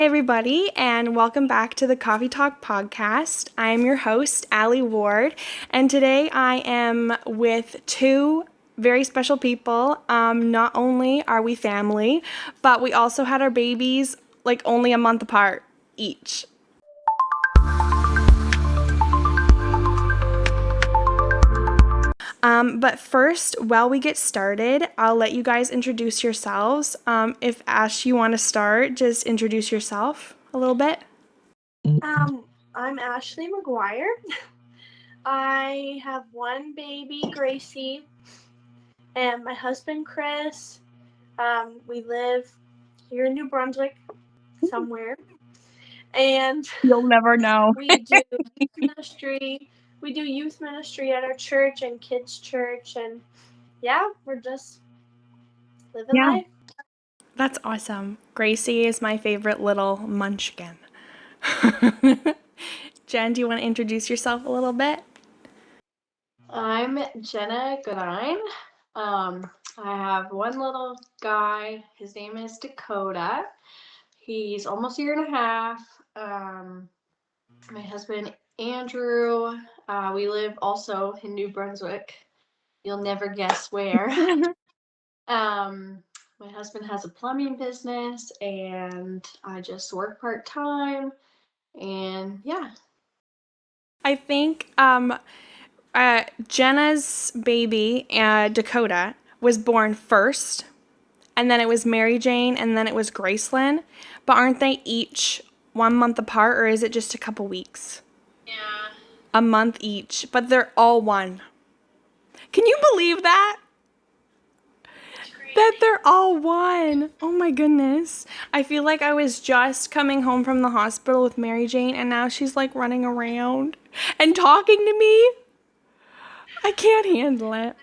Hey everybody, and welcome back to the Coffee Talk podcast. I am your host, Allie Ward, and today I am with two very special people. Not only are we family, but we also had our babies like only a month apart each. But first, while we get started, I'll let you guys introduce yourselves. If Ash, you want to start, just introduce yourself a little bit. I'm Ashley McGuire. I have one baby, Gracie, and my husband, Chris. We live here in New Brunswick, somewhere, and You'll never know. we do youth ministry. We do youth ministry at our church and kids' church, and yeah, we're just living life. That's awesome. Gracie is my favorite little munchkin. Jen, do you want to introduce yourself a little bit? I'm Jenna Goodine. I have one little guy. His name is Dakota. He's almost a year and a half. My husband, Andrew. We live also in New Brunswick. You'll never guess where. My husband has a plumbing business, and I just work part-time. And yeah. I think Jenna's baby, Dakota, was born first, and then it was Mary Jane, and then it was Gracelyn. But aren't they each 1 month apart, or is it just a couple weeks? Yeah. A month each, but they're all one. Can you believe that? That they're all one. Oh my goodness. I feel like I was just coming home from the hospital with Mary Jane, and now she's like running around and talking to me. I can't handle it.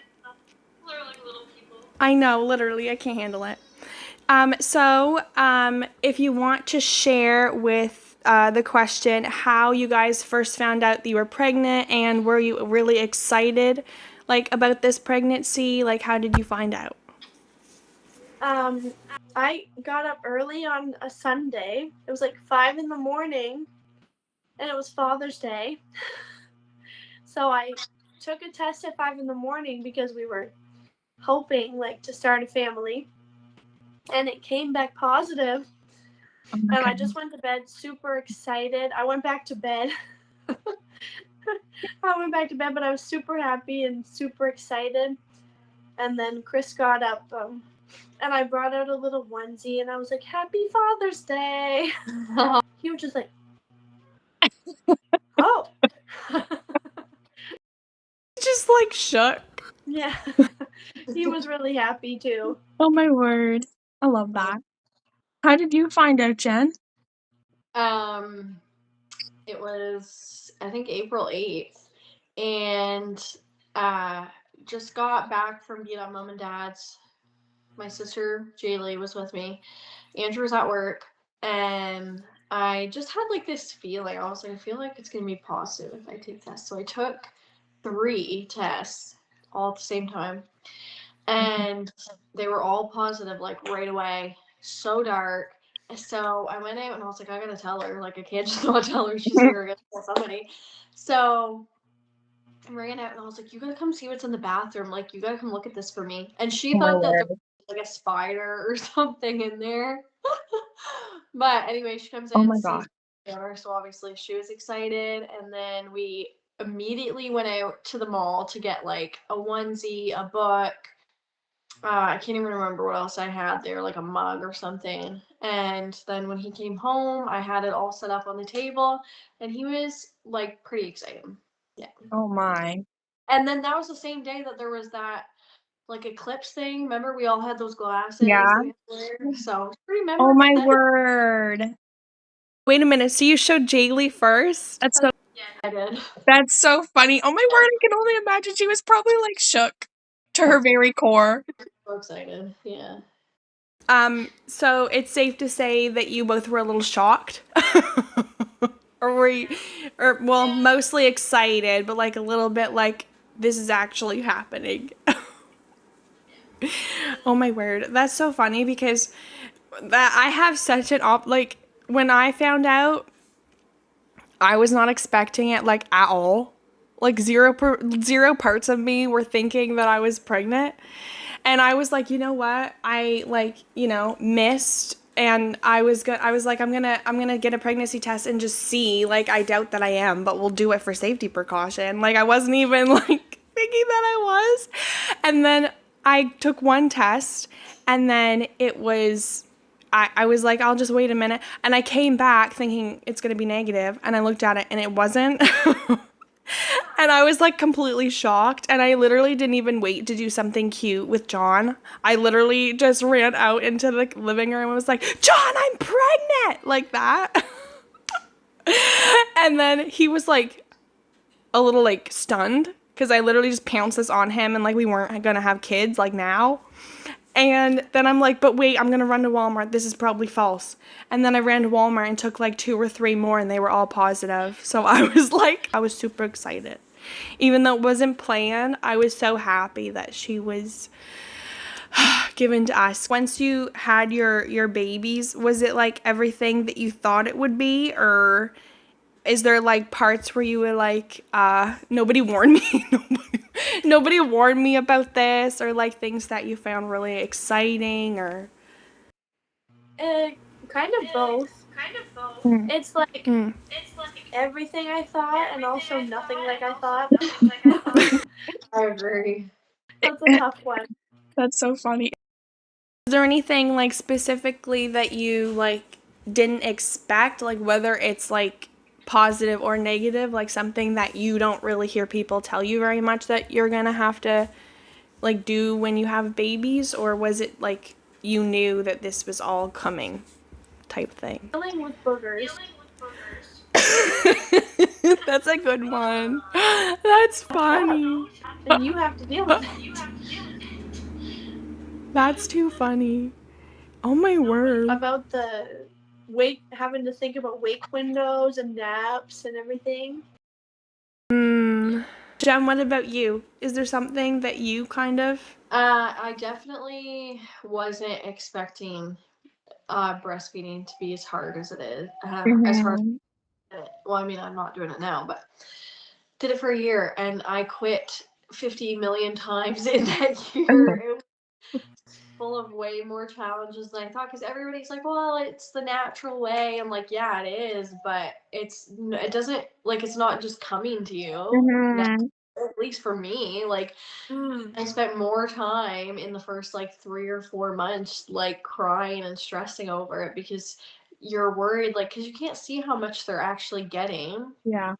They're like little people. I know, literally, I can't handle it. If you want to share with the question how you guys first found out that you were pregnant, and were you really excited about this pregnancy? How did you find out? I got up early on a Sunday. It was like 5 in the morning, and it was Father's Day. So I took a test at 5 in the morning because we were hoping to start a family, and it came back positive. And I just went to bed super excited. I went back to bed. But I was super happy and super excited. And then Chris got up, and I brought out a little onesie, and I was like, "Happy Father's Day." He was just like, "Oh." Just shook. Yeah. He was really happy too. Oh my word. I love that. How did you find out, Jen? It was, I think, April 8th, and just got back from being at mom and dad's. My sister Jaylee was with me. Andrew was at work, and I just had this feeling. I was like, I feel like it's gonna be positive if I take tests. So I took 3 tests all at the same time, and they were all positive right away. So dark. So I went out and I was like, I gotta tell her. I can't just not tell her. She's here. I gotta tell somebody. So I ran out and I was like, you gotta come see what's in the bathroom. You gotta come look at this for me. And she thought that there was a spider or something in there. But anyway, she comes in and sees her. So obviously she was excited. And then we immediately went out to the mall to get a onesie, a book. I can't even remember what else I had there, a mug or something. And then when he came home, I had it all set up on the table, and he was pretty excited. Yeah. Oh my. And then that was the same day that there was that eclipse thing. Remember, we all had those glasses. Yeah. That we had to wear? So pretty memorable. Oh my word. Wait a minute. So you showed Jaylee first? That's so. Yeah, I did. That's so funny. Oh my word. I can only imagine she was probably shook to her very core. So excited. Yeah. So it's safe to say that you both were a little shocked. Or were you, mostly excited, but a little bit this is actually happening. Oh my word. That's so funny because I have such an when I found out, I was not expecting it like at all. Like zero parts of me were thinking that I was pregnant. And I was like, you know what? I like, missed, and I was like, I'm gonna get a pregnancy test and just see. Like, I doubt that I am, but we'll do it for safety precaution. Like, I wasn't even like thinking that I was. And then I took one test, and then it was I was like, I'll just wait a minute. And I came back thinking it's going to be negative. And I looked at it and it wasn't. And I was like completely shocked. And I literally didn't even wait to do something cute with John. I literally just ran out into the living room and was like, John, I'm pregnant! Like that. And then he was like a little like stunned because I literally just pounced this on him and like we weren't going to have kids like now. And then I'm like, but wait, I'm going to run to Walmart. This is probably false. And then I ran to Walmart and took like 2 or 3 more and they were all positive. So I was like, I was super excited. Even though it wasn't planned, I was so happy that she was given to us. Once you had your babies, was it like everything that you thought it would be, or is there like parts where you were like, nobody warned me, nobody warned me about this, or like things that you found really exciting, or? Kind of both. Mm. It's like Mm. everything I thought and also nothing like I thought. I agree. That's a tough one. That's so funny. Is there anything like specifically that you like didn't expect, like whether it's like positive or negative, like something that you don't really hear people tell you very much that you're gonna have to like do when you have babies, or was it like you knew that this was all coming type thing? Dealing with boogers. That's a good one. That's funny. And you have to deal with it. That's too funny. Oh my word. About the having to think about wake windows and naps and everything. Jen, what about you? Is there something that you kind of? I definitely wasn't expecting breastfeeding to be as hard as it is. As hard as well, I mean, I'm not doing it now, but did it for a year and I quit 50 million times in that year. It was full of way more challenges than I thought, because everybody's like, well, it's the natural way. I'm like, yeah, it is, but it doesn't, like, it's not just coming to you. At least for me, like, I spent more time in the first like 3 or 4 months like crying and stressing over it, because you're worried, like, because you can't see how much they're actually getting. Yeah.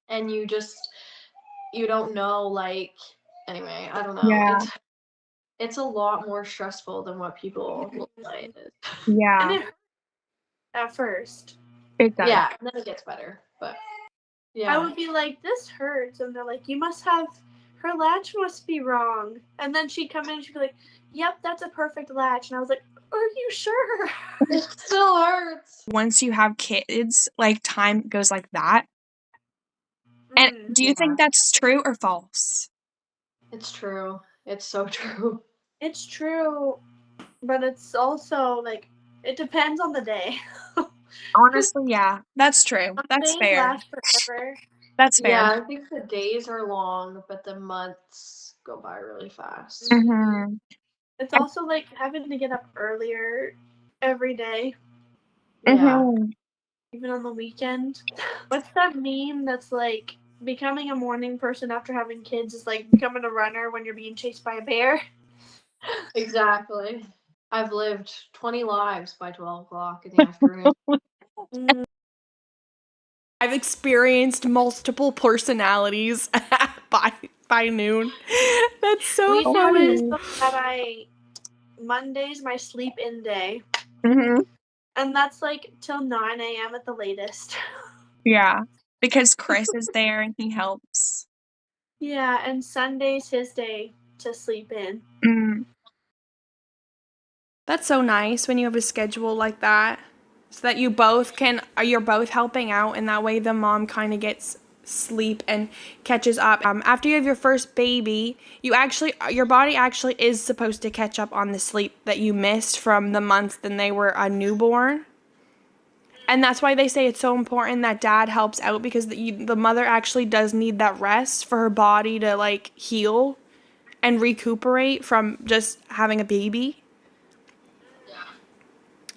And you don't know, like, anyway, I don't know. Yeah. It's a lot more stressful than what people will say it is. Yeah. And it hurt at first. It does. Yeah, and then it gets better, but yeah. I would be like, this hurts. And they're like, her latch must be wrong. And then she'd come in and she'd be like, yep, that's a perfect latch. And I was like, are you sure? It still hurts. Once you have kids, like time goes like that. And do you think that's true or false? It's true. It's so true. It's true. But it's also like, it depends on the day. Honestly, yeah. That's true. Some That's days fair. last forever. That's fair. Yeah, I think the days are long, but the months go by really fast. Mm-hmm. It's also like having to get up earlier every day. Yeah. Mm-hmm. Even on the weekend. What's that meme that's like, becoming a morning person after having kids is like becoming a runner when you're being chased by a bear? Exactly. I've lived 20 lives by 12 o'clock in the afternoon. I've experienced multiple personalities by noon. That's so We funny. noticed that Monday's my sleep in day. Mm-hmm. And that's like till 9 a.m. at the latest. Yeah, because Chris is there and he helps. Yeah, and Sunday's his day to sleep in. Mm. That's so nice when you have a schedule like that, so that you're both helping out, and that way the mom kind of gets sleep and catches up. After you have your first baby, your body actually is supposed to catch up on the sleep that you missed from the months when they were a newborn. And that's why they say it's so important that dad helps out, because the mother actually does need that rest for her body to like heal and recuperate from just having a baby. Yeah.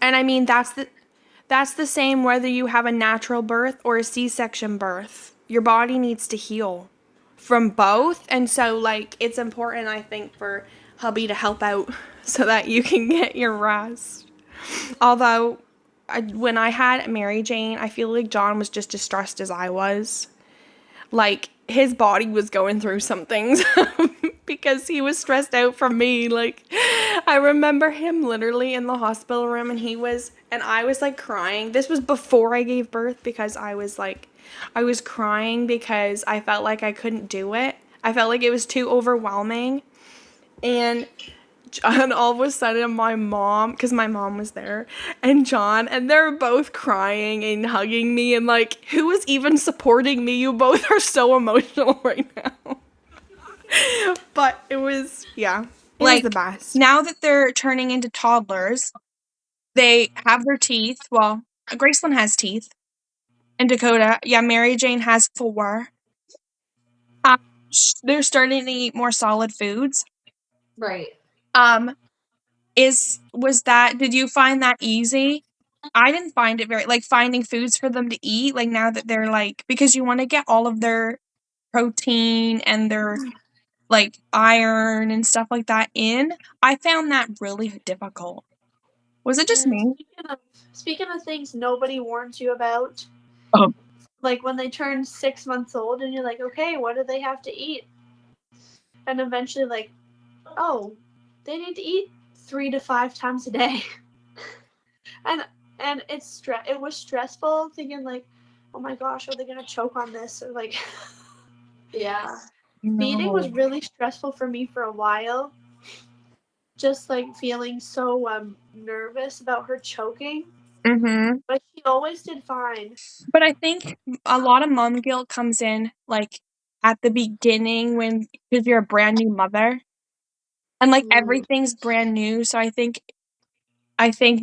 And I mean that's the same whether you have a natural birth or a C-section birth. Your body needs to heal from both, and so like it's important I think for hubby to help out so that you can get your rest. Although when I had Mary Jane, I feel like John was just as stressed as I was. Like his body was going through some things because he was stressed out from me. Like I remember him literally in the hospital room, and I was like crying. This was before I gave birth, because I was crying because I felt like I couldn't do it. I felt like it was too overwhelming. And John, all of a sudden, my mom, because my mom was there, and John, and they're both crying and hugging me, and like, who is even supporting me? You both are so emotional right now. But it was, yeah, it was the best. Now that they're turning into toddlers, they have their teeth. Well, Graceland has teeth, and Dakota, yeah, Mary Jane has four. Um, they're starting to eat more solid foods. Right. Um, did you find that easy? I didn't find it very, like, finding foods for them to eat, like, now that they're like, because you want to get all of their protein and their like iron and stuff like that in. I found that really difficult. Was it just And me? speaking of things nobody warns you about, Oh. like when they turn 6 months old and you're like, okay, what do they have to eat? And eventually, like, oh, they need to eat 3 to 5 times a day. and it was stressful thinking like, oh my gosh, are they gonna choke on this? Or like, Yeah. feeding was No. really stressful for me for a while. Just like feeling so nervous about her choking. Mm-hmm. But she always did fine. But I think a lot of mom guilt comes in like at the beginning when because you're a brand new mother and like Mm. everything's brand new. So I think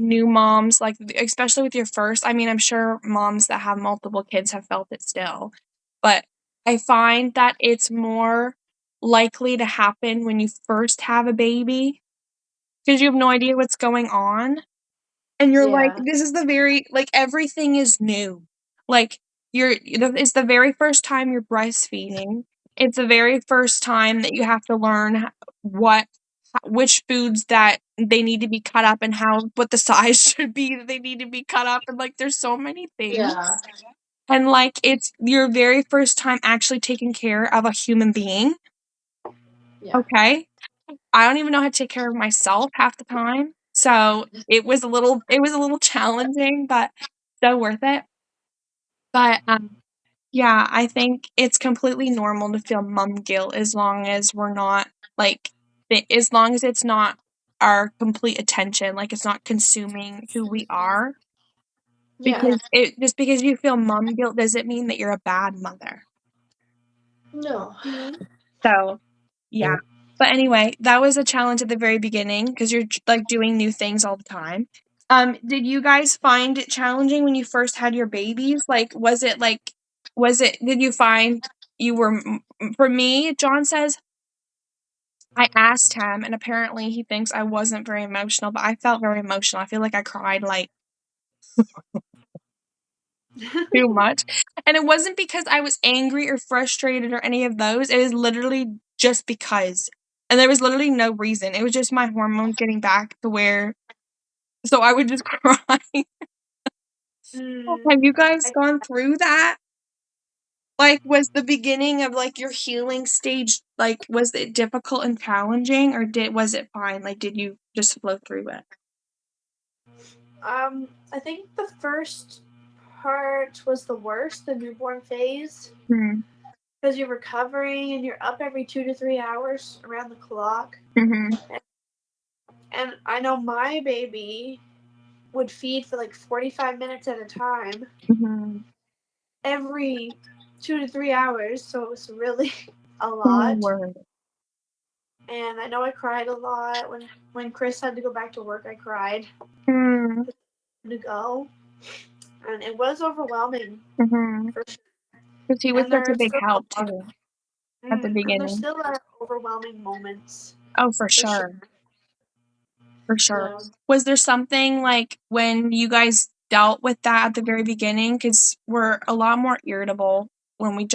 new moms, like especially with your first, I mean, I'm sure moms that have multiple kids have felt it still, but I find that it's more likely to happen when you first have a baby because you have no idea what's going on. And you're like, Yeah. this is the very, like, everything is new. Like, it's the very first time you're breastfeeding. It's the very first time that you have to learn which foods that they need to be cut up and what the size should be that they need to be cut up. And, like, there's so many things. Yeah. And, like, it's your very first time actually taking care of a human being. Yeah. Okay. I don't even know how to take care of myself half the time. So it was a little challenging, but so worth it. But yeah, I think it's completely normal to feel mom guilt as long as we're not like as long as it's not our complete attention, like it's not consuming who we are. Yeah. Because because you feel mom guilt doesn't mean that you're a bad mother. No. Mm-hmm. So yeah. But anyway, that was a challenge at the very beginning because you're like doing new things all the time. Did you guys find it challenging when you first had your babies? Did you find you were, for me, John says, I asked him and apparently he thinks I wasn't very emotional, but I felt very emotional. I feel like I cried like too much. And it wasn't because I was angry or frustrated or any of those. It was literally just because. And there was literally no reason. It was just my hormones getting back to where so I would just cry. Have you guys I, gone through that? Like was the beginning of like your healing stage like was it difficult and challenging or was it fine? Like did you just flow through it? I think the first part was the worst, the newborn phase, Hmm. because you're recovering and you're up every 2 to 3 hours around the clock. Mhm. And I know my baby would feed for like 45 minutes at a time Mhm. every 2 to 3 hours, so it was really a Oh, lot. word. And I know I cried a lot when Chris had to go back to work. I cried Mm. to go, and it was overwhelming Mm-hmm. for sure. Because he was And such a there big still help are, too at the and there beginning. still are overwhelming moments Oh, for for sure. sure. For sure. Yeah. Was there something like when you guys dealt with that at the very beginning? Because we're a lot more irritable when we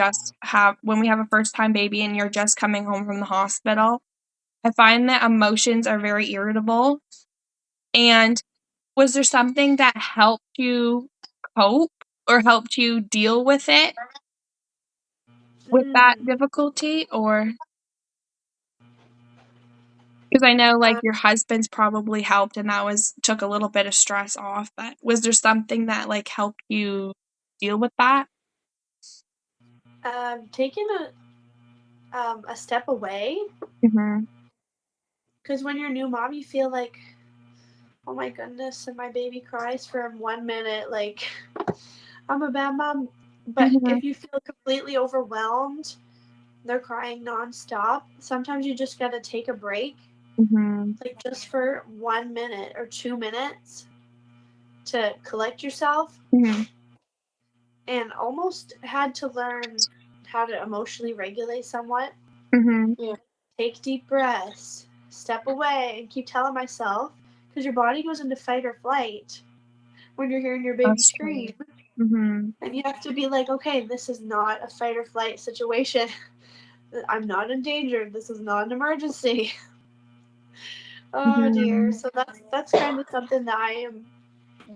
have a first time baby and you're just coming home from the hospital. I find that emotions are very irritable. And was there something that helped you cope or helped you deal with it, with that Mm. difficulty? Or because I know like Um, your husband's probably helped and that took a little bit of stress off, but was there something that like helped you deal with that? taking a step away, Mhm. because when you're a new mom, you feel like, oh my goodness, and my baby cries for 1 minute, like I'm a bad mom. But Mhm. if you feel completely overwhelmed, they're crying nonstop. Sometimes you just gotta take a break, Mhm. like just for 1 minute or 2 minutes to collect yourself, Mhm. and almost had to learn how to emotionally regulate somewhat. Mhm. Yeah. Take deep breaths, step away, and keep telling myself, because your body goes into fight or flight when you're hearing your baby That's true. scream. Mhm. And you have to be like, okay, this is not a fight or flight situation. I'm not in danger. This is not an emergency. Oh dear. Mhm. So that's kind of something that I am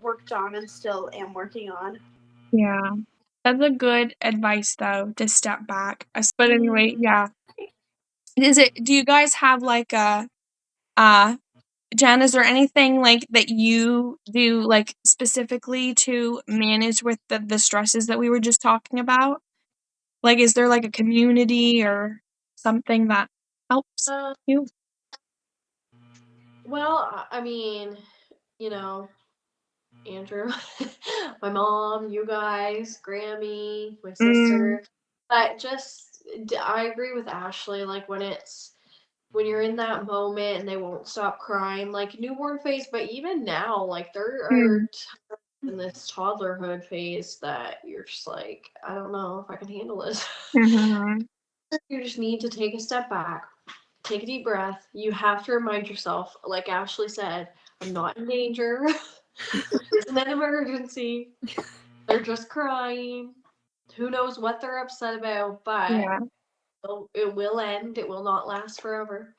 worked on and still am working on. Yeah. That's a good advice though, to step back. But anyway, Mm. yeah. Do you guys have like uh Jen, is there anything like that you do like specifically to manage with the stresses that we were just talking about? Like is there like a community or something that helps Uh, you? well, I mean, you know, Andrew, my mom, you guys, Grammy, my Mm, sister. But I agree with Ashley. Like when you're in that moment and they won't stop crying, like newborn phase. But even now, like there are mm, times in this toddlerhood phase that you're just like, I don't know if I can handle this. mhm, You just need to take a step back, take a deep breath. You have to remind yourself, like Ashley said, I'm not in danger. This isn't an emergency. They're just crying. Who knows what they're upset about, but yeah, it will end. It will not last forever.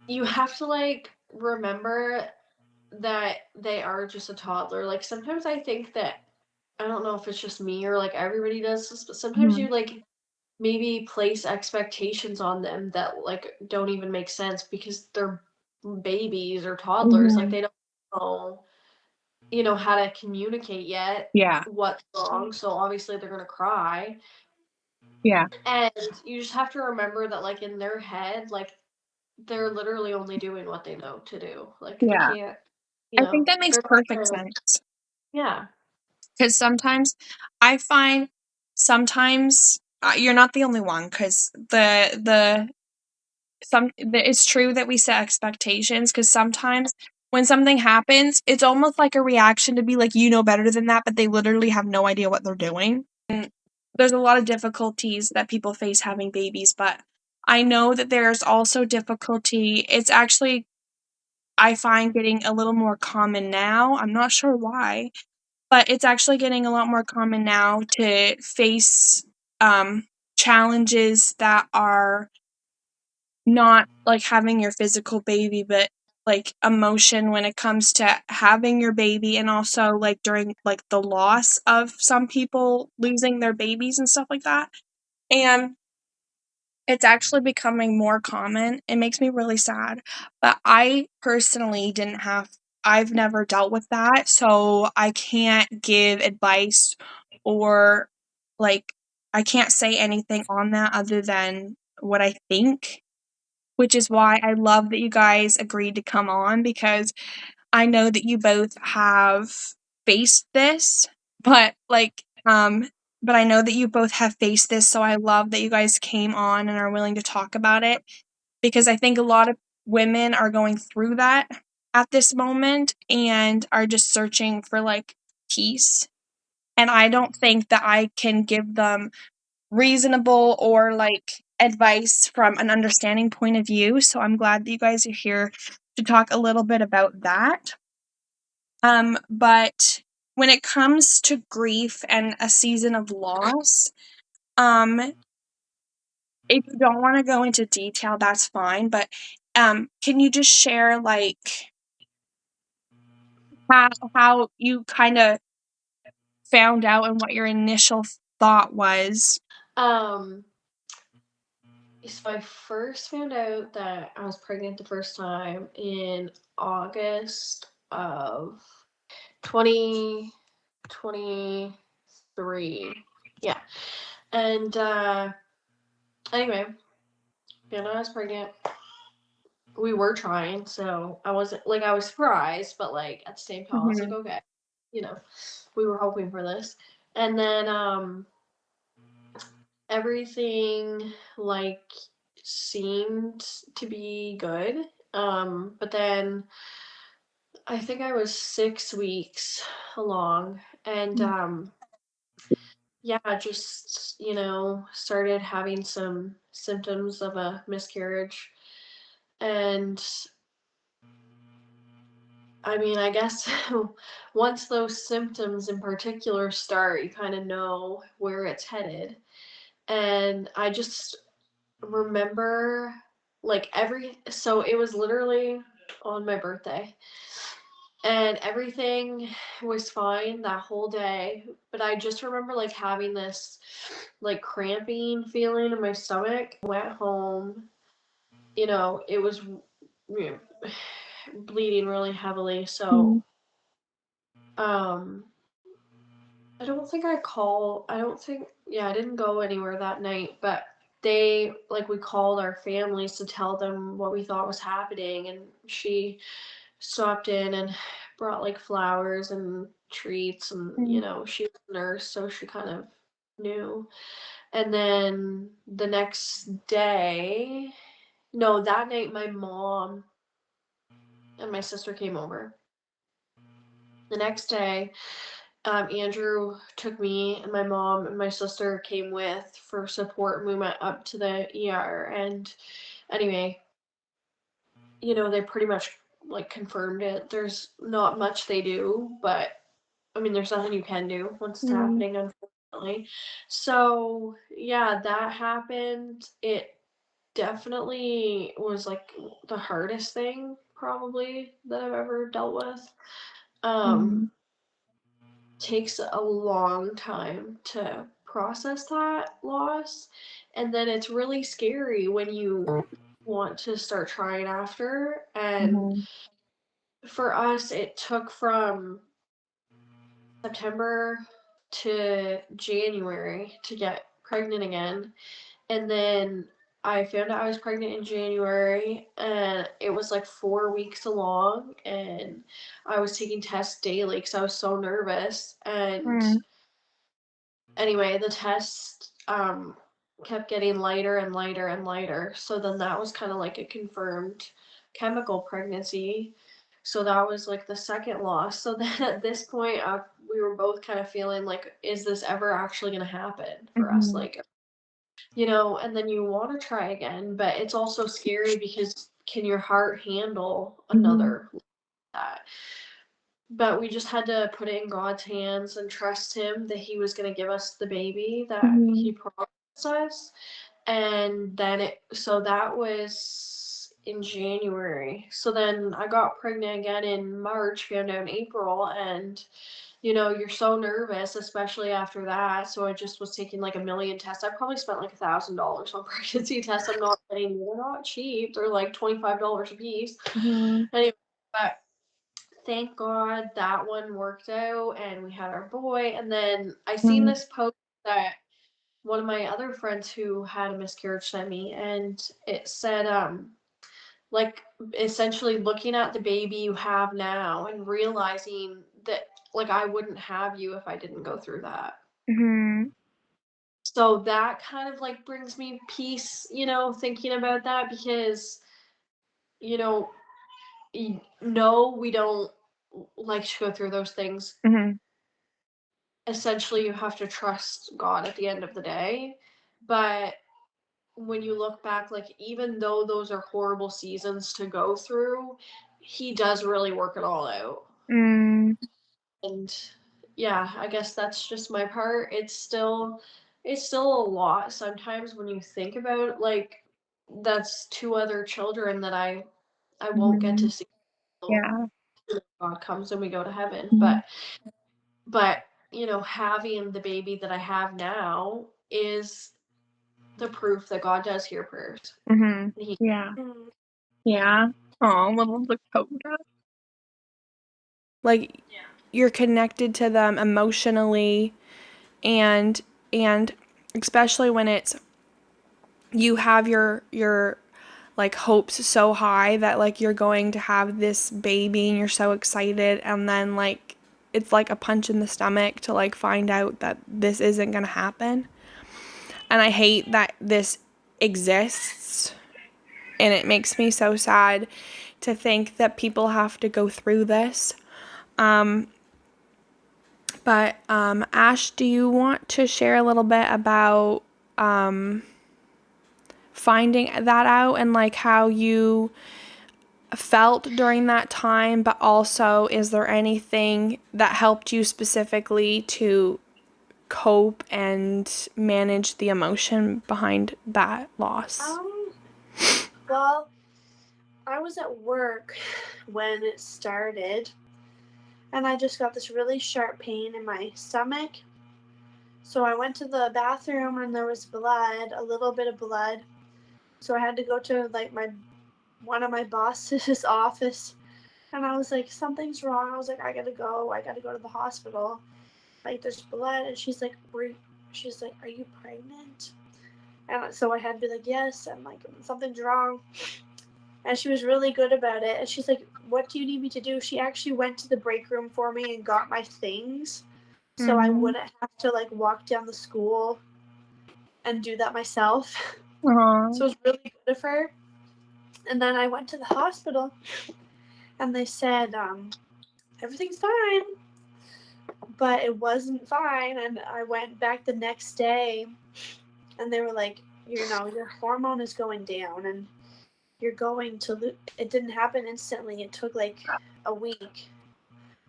You have to like remember that they are just a toddler. Like sometimes I think that I don't know if it's just me or like everybody does this, but sometimes mhm, you like maybe place expectations on them that like don't even make sense because they're babies or toddlers. Like mhm, they don't know, you know, how to communicate yet yeah, what's wrong. So obviously they're gonna cry. yeah, And you just have to remember that like in their head, like they're literally only doing what they know to do. Like they yeah. can't, you I think know, that makes they're not perfect gonna, sense yeah. because sometimes I find sometimes you're not the only one because it's true that we set expectations because sometimes when something happens, it's almost like a reaction to be like, you know better than that, but they literally have no idea what they're doing. And there's a lot of difficulties that people face having babies, but I know that there's also difficulty. It's actually, I find, getting a little more common now. I'm not sure why, but it's actually getting a lot more common now to face challenges that are not like having your physical baby, but like emotion when it comes to having your baby and also like during like the loss of some people losing their babies and stuff like that. And it's actually becoming more common. It makes me really sad. But I personally I've never dealt with that. So I can't give advice or like, I can't say anything on that other than what I think, which is why I love that you guys agreed to come on because I know that you both have faced this, but but I know that you both have faced this, so I love that you guys came on and are willing to talk about it because I think a lot of women are going through that at this moment and are just searching for like peace. And I don't think that I can give them reasonable or like advice from an understanding point of view. So I'm glad that you guys are here to talk a little bit about that. But when it comes to grief and a season of loss, if you don't want to go into detail, that's fine. But can you just share like how you kind of found out and what your initial thought was? So I first found out that I was pregnant the first time in August of 2023. Yeah. And anyway, found out I was pregnant. We were trying, so I wasn't like, I was surprised, but like at the same time I was like, Mhm. okay, you know, we were hoping for this. And then everything like seemed to be good. But then I think I was 6 weeks along, and yeah, just, started having some symptoms of a miscarriage. And I mean, I guess once those symptoms in particular start, you kind of know where it's headed. And I just remember like so it was literally on my birthday, and everything was fine that whole day, but I just remember like having this like cramping feeling in my stomach. Went home, it was, bleeding really heavily. So Mhm. um I don't think, yeah, I didn't go anywhere that night, but we called our families to tell them what we thought was happening, and she stopped in and brought like flowers and treats, and Mhm. she was a nurse, so she kind of knew. And then the next day, no, that night my mom and my sister came over. The next day, Andrew took me, and my mom and my sister came with for support, and we went up to the ER. And anyway, they pretty much like confirmed it. There's not much they do, but I mean, there's nothing you can do once it's Mhm. happening, unfortunately. So yeah, that happened. It definitely was like the hardest thing probably that I've ever dealt with. Um, Mhm. takes a long time to process that loss. And then it's really scary when you want to start trying after. And Mhm. for us, it took from September to January to get pregnant again. And then I found out I was pregnant in January, and it was like 4 weeks along, and I was taking tests daily because I was so nervous. And Mhm. anyway, the test kept getting lighter and lighter and lighter. So then that was kind of like a confirmed chemical pregnancy. So that was like the second loss. So then at this point, we were both kind of feeling like, is this ever actually going to happen for us? Mhm. Like, and then you want to try again, but it's also scary because can your heart handle Mhm. another like that? But we just had to put it in God's hands and trust Him that He was going to give us the baby that He Mhm. promised us. And then so that was in January. So then I got pregnant again in March, found out in April, and you're so nervous, especially after that. So I just was taking like a million tests. I probably spent like $1,000 on pregnancy tests. I'm not kidding. They're not cheap. They're like $25 a piece. Mhm. Anyway, but thank God that one worked out and we had our boy. And then I seen Mhm. this post that one of my other friends who had a miscarriage sent me, and it said, like essentially looking at the baby you have now and realizing that like I wouldn't have you if I didn't go through that. Mhm. So that kind of like brings me peace, thinking about that, because, you know, no, we don't like to go through those things. Mhm. essentially you have to trust God at the end of the day. But when you look back, like, even though those are horrible seasons to go through, he does really work it all out. Mm. And yeah, I guess that's just my part. It's still a lot sometimes when you think about, like, that's two other children that I won't get to Mhm. see until Yeah. God comes and we go to heaven. Mhm. But having the baby that I have now is the proof that God does hear prayers. Mhm. He Yeah. Mm. Yeah. Oh, little Dakota. Like you're connected to them emotionally and and especially when it's you have your like hopes so high that like you're going to have this baby and you're so excited and then like it's like a punch in the stomach to like find out that this isn't going to happen. And I hate that this exists and it makes me so sad to think that people have to go through this. But Ash, do you want to share a little bit about finding that out and like how you felt during that time, but also is there anything that helped you specifically to cope and manage the emotion behind that loss? Well, I was at work when it started, and I just got this really sharp pain in my stomach. So I went to the bathroom and there was blood, a little bit of blood. So I had to go to like one of my boss's office, and I was like, something's wrong. I was like, I gotta go. I gotta go to the hospital. Like there's blood, and she's like, are you pregnant? And so I had to be like, yes. I'm like, something's wrong. And she was really good about it. And she's like, what do you need me to do? She actually went to the break room for me and got my things so I Mm-hmm. wouldn't have to like walk down the school and do that myself. So Uh-huh. it was really good of her. And then I went to the hospital and they said, everything's fine. But it wasn't fine. And I went back the next day and they were like, your hormone is going down and you're going to lose. It didn't happen instantly. It took like a week.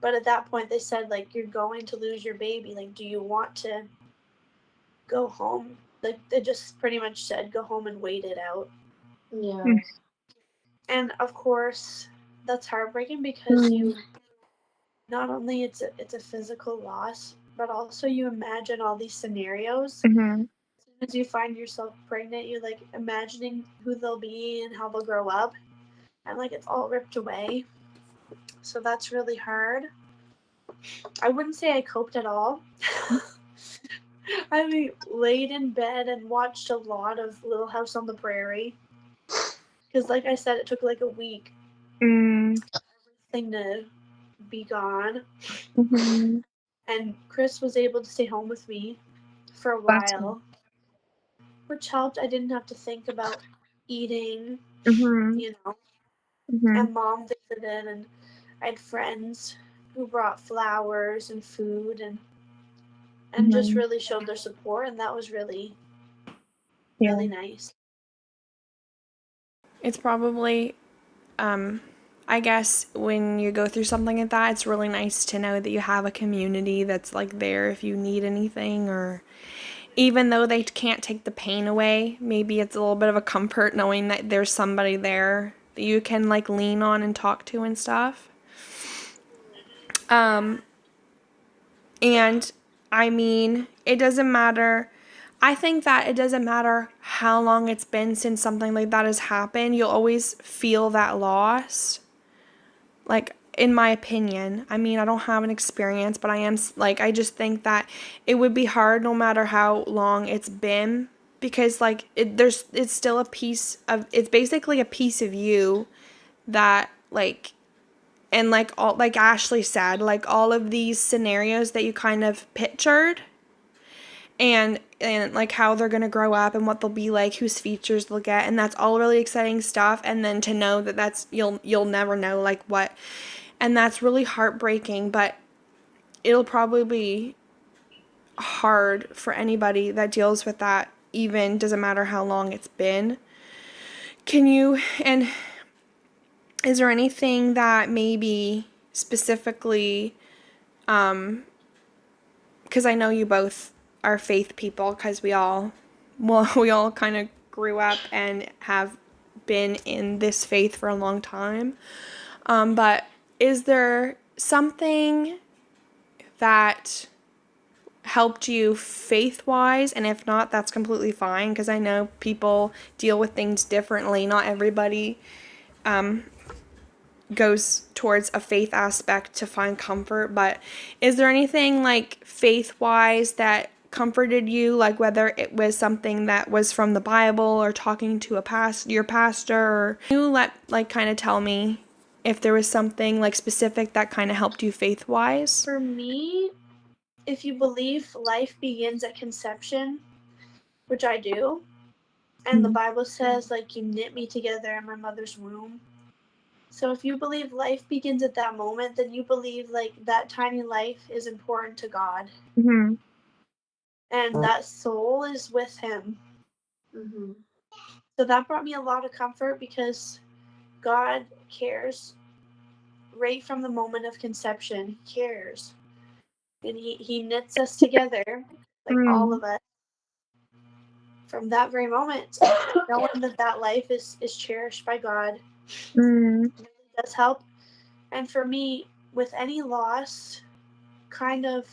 But at that point, they said, like, you're going to lose your baby. Like, do you want to go home? Like, they just pretty much said, go home and wait it out. Yeah. And of course, that's heartbreaking because Mm-hmm. you not only it's a physical loss, but also you imagine all these scenarios. Mm-hmm. As soon as you find yourself pregnant, you're like imagining who they'll be and how they'll grow up, and like it's all ripped away. So that's really hard. I wouldn't say I coped at all. I laid in bed and watched a lot of Little House on the Prairie because, like I said, it took like a week Mm-hmm. thing to be gone. Mm-hmm. And Chris was able to stay home with me for a That's good. while, which helped. I didn't have to think about eating, Mm-hmm. you know. Mm-hmm. And Mom visited, and I had friends who brought flowers and food and just Mm-hmm. really showed their support, and that was really Yeah. really nice. It's probably I guess when you go through something like that, it's really nice to know that you have a community that's like there if you need anything, or even though they can't take the pain away, maybe it's a little bit of a comfort knowing that there's somebody there that you can like lean on and talk to and stuff. Um, and I mean, it doesn't matter. I think that it doesn't matter how long it's been since something like that has happened, you'll always feel that loss. Like in my opinion, I mean, I don't have an experience, but I am like I just think that it would be hard no matter how long it's been because like it's still a piece of it's basically a piece of you that like and like all like Ashley said, like all of these scenarios that you kind of pictured and like how they're gonna grow up and what they'll be like, whose features they'll get, and that's all really exciting stuff. And then to know that that's you'll never know like what, and that's really heartbreaking. But it'll probably be hard for anybody that deals with that, even doesn't matter how long it's been. And is there anything that maybe specifically, because I know you both are faith people, because we all kind of grew up and have been in this faith for a long time. But is there something that helped you faith wise? And if not, that's completely fine, because I know people deal with things differently. Not everybody goes towards a faith aspect to find comfort, but is there anything like faith wise that comforted you, like whether it was something that was from the Bible or talking to your pastor, or can you kind of tell me if there was something like specific that kind of helped you faith wise? For me, if you believe life begins at conception, which I do, and the Bible says, like, you knit me together in my mother's womb. So if you believe life begins at that moment, then you believe, like, that tiny life is important to God. Mm-hmm. And that soul is with him. Mm-hmm. So that brought me a lot of comfort, because God cares right from the moment of conception. He cares. And he knits us together, like all of us, from that very moment, knowing that life is cherished by God. Really does help. And for me, with any loss, kind of,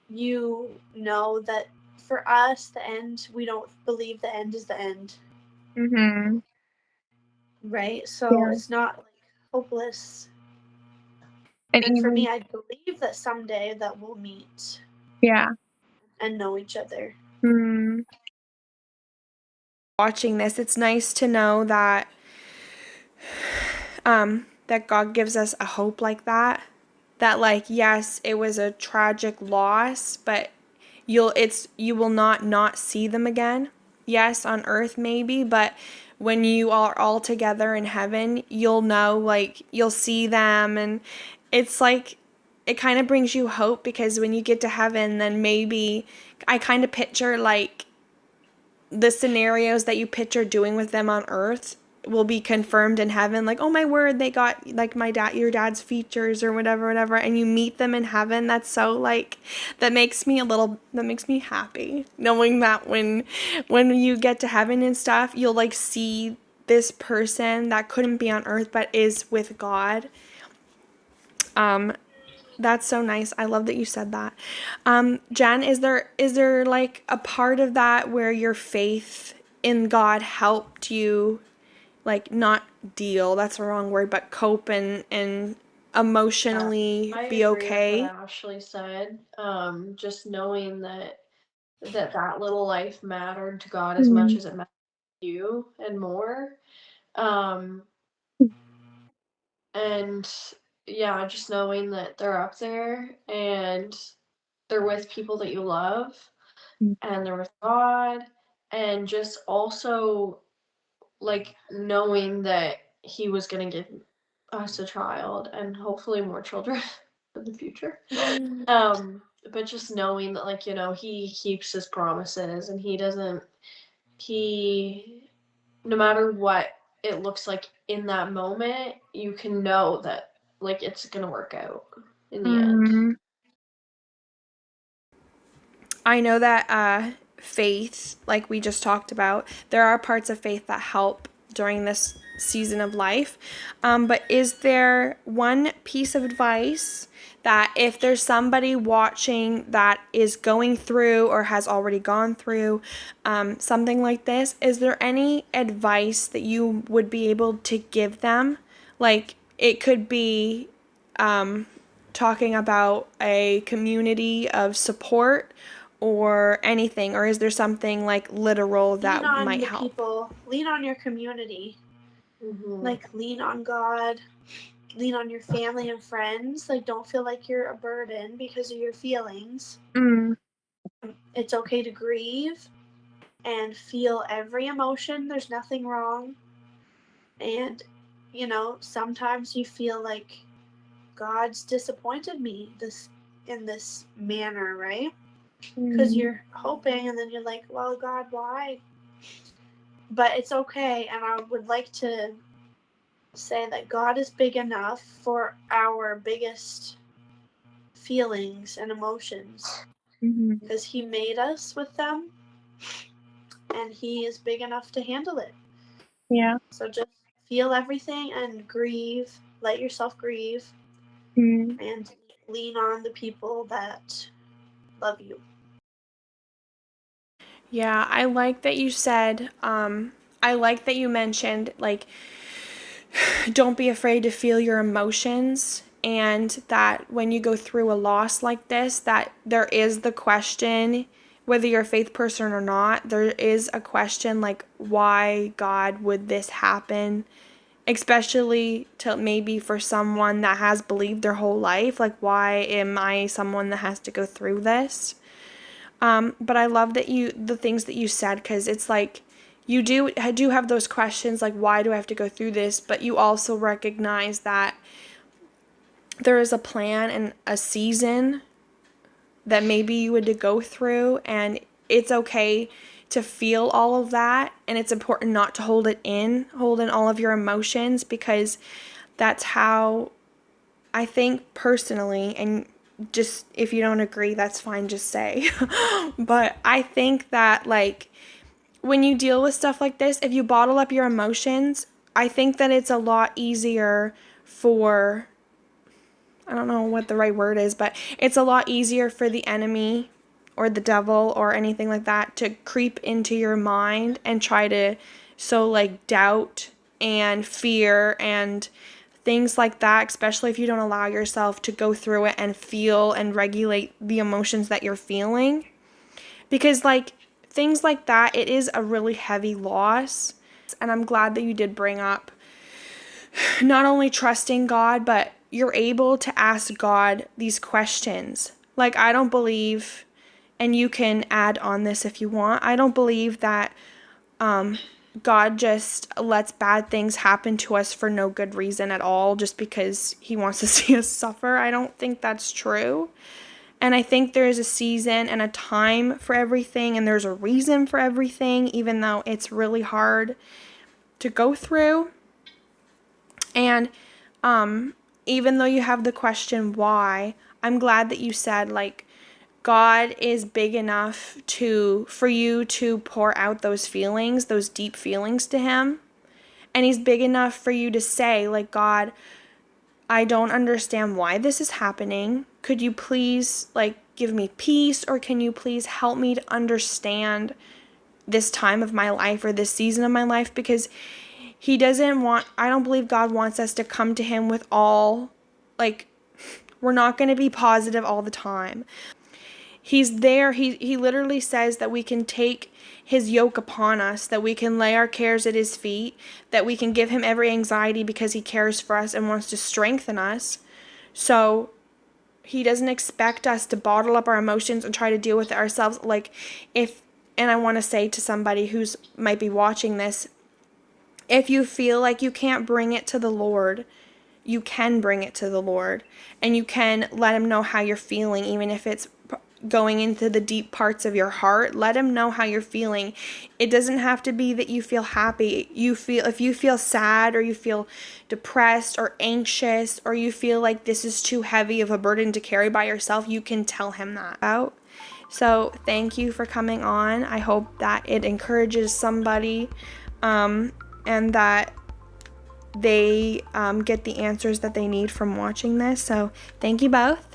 you know that for us, the end, we don't believe the end is the end. Mm-hmm. Right? So Yeah. it's not like hopeless. And And for even me, I believe that someday that we'll meet yeah. and know each other. Watching this, it's nice to know that that God gives us a hope like that. That, like, yes, it was a tragic loss, but you will not see them again. Yes, on earth maybe, but when you are all together in heaven, you'll know, like, you'll see them, and it's like it kind of brings you hope, because when you get to heaven, then maybe I kind of picture like the scenarios that you picture doing with them on earth will be confirmed in heaven, like, oh my word, they got like your dad's features or whatever, and you meet them in heaven. That's so, like, that makes me happy, knowing that when you get to heaven and stuff, you'll like see this person that couldn't be on earth but is with God. That's so nice. I love that you said that. Jen, is there like a part of that where your faith in God helped you, like, not deal, that's the wrong word, but cope and emotionally I be agree with what okay? Ashley said. Just knowing that little life mattered to God as much as it mattered to you and more. Um, and yeah, just knowing that they're up there and they're with people that you love and they're with God, and just also like knowing that he was going to give us a child and hopefully more children in the future. But just knowing that, like, he keeps his promises, and he no matter what it looks like in that moment, you can know that, like, it's gonna work out in the end. I know that faith, like we just talked about, there are parts of faith that help during this season of life. But is there one piece of advice that if there's somebody watching that is going through or has already gone through something like this, is there any advice that you would be able to give them? Like, it could be talking about a community of support or anything, or is there something like literal Lean that on might the help? people, lean on your community, Mm-hmm. like, lean on God, lean on your family and friends. Like, don't feel like you're a burden because of your feelings. It's okay to grieve and feel every emotion. There's nothing wrong. And, sometimes you feel like God's disappointed me. in this manner, right? Because you're hoping, and then you're like, well, God, why? But it's okay, and I would like to say that God is big enough for our biggest feelings and emotions, because He made us with them, and He is big enough to handle it. Yeah. So just feel everything and grieve. Let yourself grieve, and lean on the people that love you. Yeah, I like that you said, I like that you mentioned, like, don't be afraid to feel your emotions, and that when you go through a loss like this, that there is the question, whether you're a faith person or not, there is a question like, why, God, would this happen? Especially to maybe for someone that has believed their whole life, like, why am I someone that has to go through this? But I love that the things that you said, because it's like, you do have those questions like, why do I have to go through this? But you also recognize that there is a plan and a season that maybe you would to go through, and it's okay to feel all of that, and it's important not to hold in all of your emotions, because that's how I think personally, and just if you don't agree, that's fine, just say. But I think that, like, when you deal with stuff like this, if you bottle up your emotions, I think that it's a lot easier for, I don't know what the right word is, but it's a lot easier for the enemy or the devil or anything like that to creep into your mind and try to sow like doubt and fear and things like that, especially if you don't allow yourself to go through it and feel and regulate the emotions that you're feeling. Because, like, things like that, it is a really heavy loss. And I'm glad that you did bring up not only trusting God, but you're able to ask God these questions. Like, I don't believe, and you can add on this if you want, I don't believe that God just lets bad things happen to us for no good reason at all, just because He wants to see us suffer. I don't think that's true. And I think there is a season and a time for everything, and there's a reason for everything, even though it's really hard to go through. And even though you have the question why, I'm glad that you said, like, God is big enough for you to pour out those feelings, those deep feelings to Him. And He's big enough for you to say, like, God, I don't understand why this is happening. Could you please, like, give me peace, or can you please help me to understand this time of my life or this season of my life? Because I don't believe God wants us to come to Him with all, like, we're not going to be positive all the time. He's there. He literally says that we can take His yoke upon us, that we can lay our cares at His feet, that we can give Him every anxiety because He cares for us and wants to strengthen us. So He doesn't expect us to bottle up our emotions and try to deal with it ourselves. Like, and I want to say to somebody who's might be watching this, if you feel like you can't bring it to the Lord, you can bring it to the Lord, and you can let Him know how you're feeling, even if it's going into the deep parts of your heart. Let Him know how you're feeling. It doesn't have to be that you feel happy. If you feel sad, or you feel depressed or anxious, or you feel like this is too heavy of a burden to carry by yourself, you can tell Him that out. So thank you for coming on. I hope that it encourages somebody, and that they get the answers that they need from watching this. So thank you both.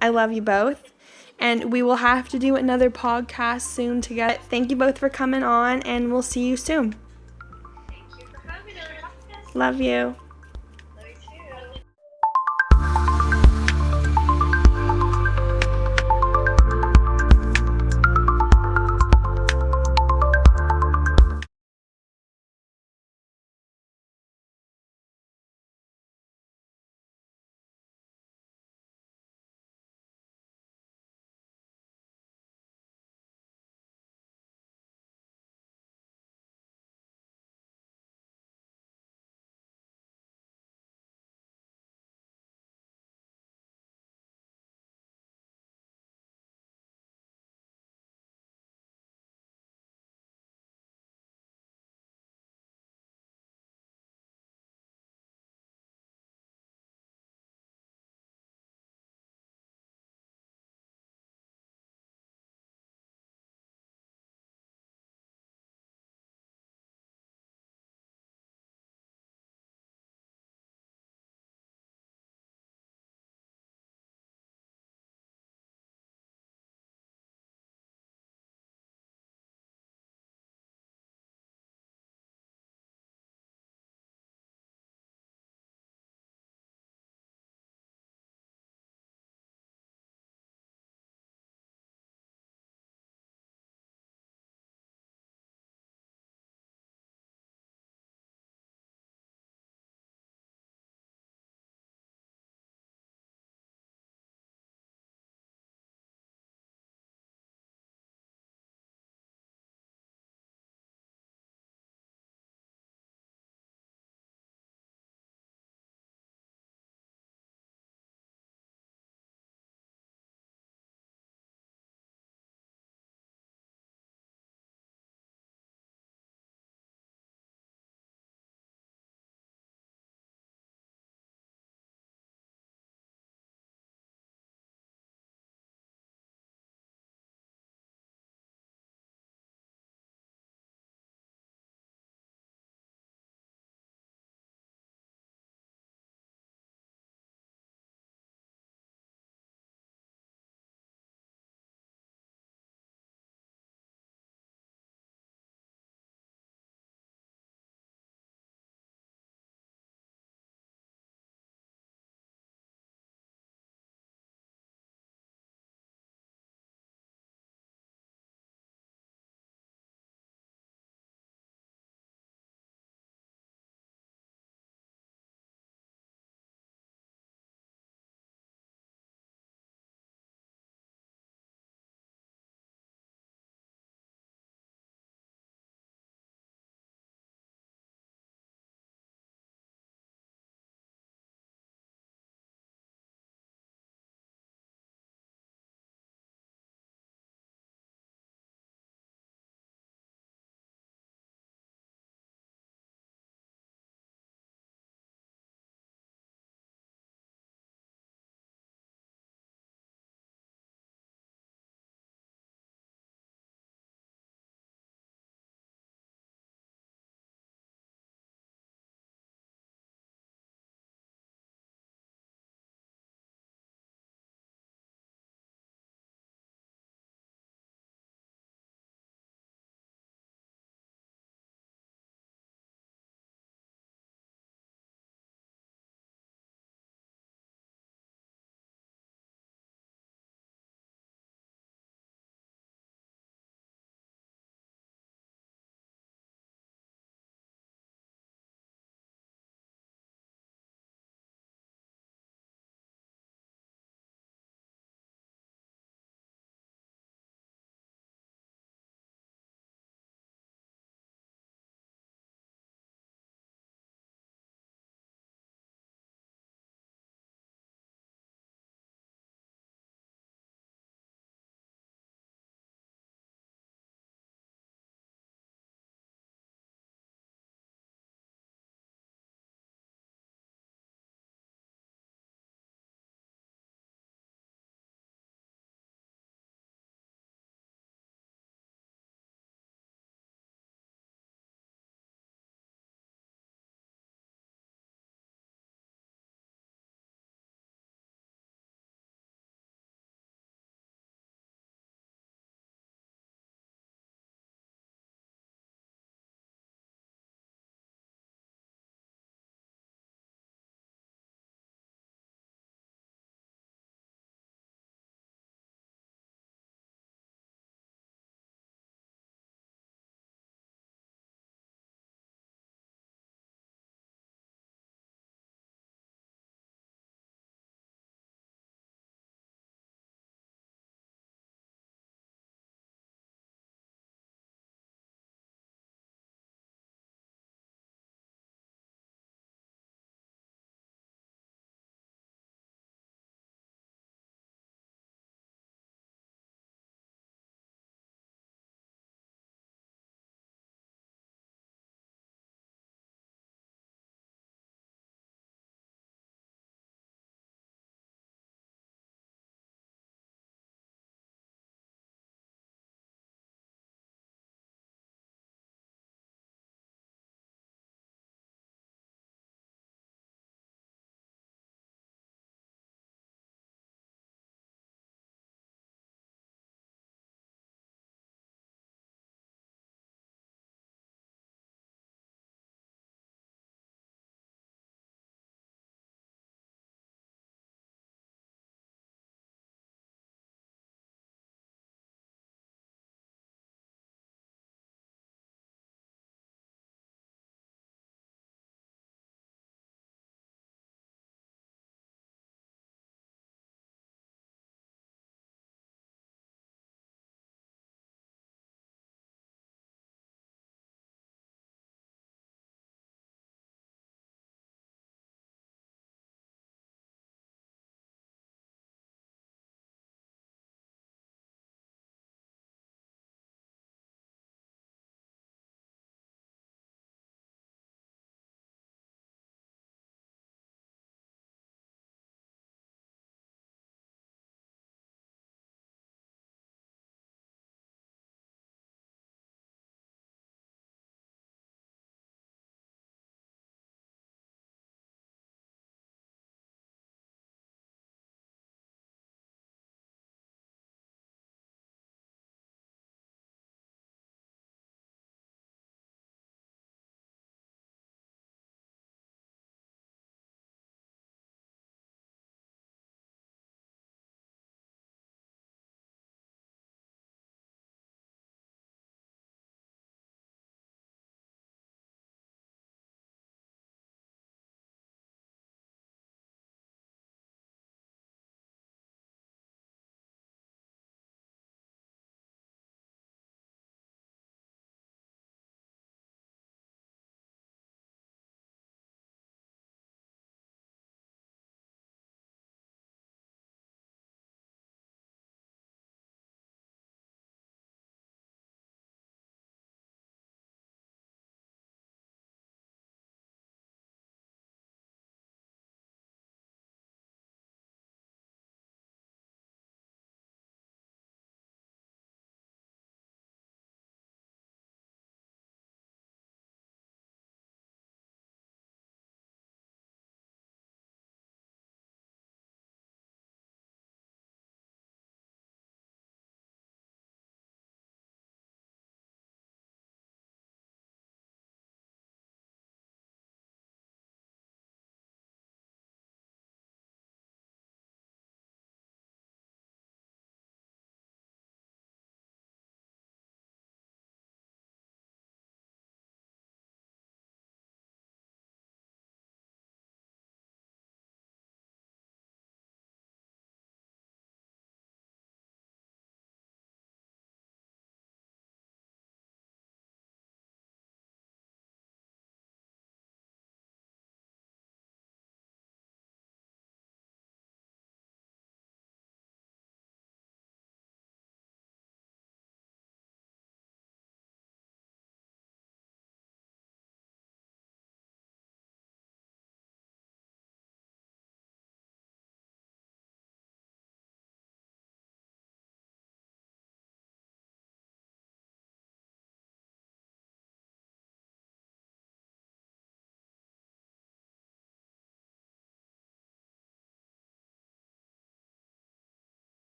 I love you both. And we will have to do another podcast soon together. Thank you both for coming on, and we'll see you soon. Thank you for having us. Love you.